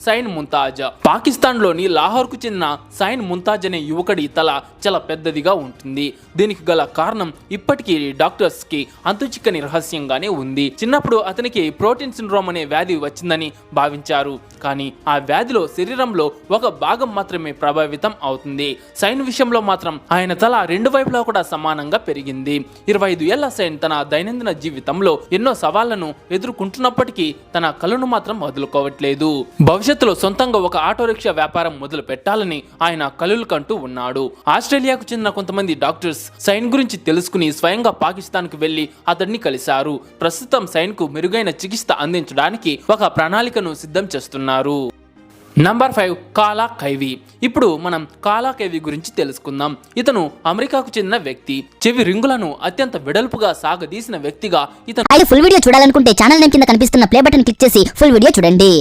Sign Mumtaz. Pakistan లోని లాహోర్ కు చెందిన సైన్ ముంతాజ్ అనే యువకుడి తల చాలా పెద్దదిగా ఉంటుంది. దీనికి గల కారణం ఇప్పటికీ డాక్టర్స్ కి అంతుచిక్కని రహస్యంగానే ఉంది. చిన్నప్పుడు అతనికి ప్రోటీన్ సిండ్రోమ్ అనే వ్యాధి వచ్చిందని భావించారు. కానీ ఆ వ్యాధిలో శరీరంలో ఒక భాగం మాత్రమే ప్రభావితం అవుతుంది. సైన్ విషయంలో మాత్రం ఆయన తల రెండు వైపులా కూడా సమానంగా పెరిగింది. 25 ఏళ్ల సైన్ తన దైనందిన జీవితంలో ఎన్నో సవాళ్లను ఎదుర్కొంటున్నప్పటికీ తన కళను మాత్రం వదులుకోవట్లేదు. భవిష్యత్తులో సొంతంగా ఒక ఆటో రిక్షా వ్యాపారం మొదలు పెట్టాలని ఆయన కలలు కంటూ ఉన్నాడు. ఆస్ట్రేలియాకు చెందిన కొంతమంది డాక్టర్స్ సైన్ గురించి తెలుసుకుని స్వయంగా పాకిస్తాన్ కు వెళ్లి అతడిని కలిశారు. ప్రస్తుతం సైన్ కు మెరుగైన చికిత్స అందించడానికి ఒక ప్రణాళికను సిద్ధం చేస్తున్నారు. నంబర్ 5 కాలా కైవి. ఇప్పుడు మనం కాలా కైవి గురించి తెలుసుకుందాం. ఇతను అమెరికాకు చెందిన వ్యక్తి. చెవి రింగులను అత్యంత వెడల్పుగా సాగదీసిన వ్యక్తిగా ఇతను. ఫుల్ వీడియో చూడాలనుకుంటే ఛానల్ నేమ్ కింద కనిపిస్తున్న ప్లే బటన్ క్లిక్ చేసి ఫుల్ వీడియో చూడండి.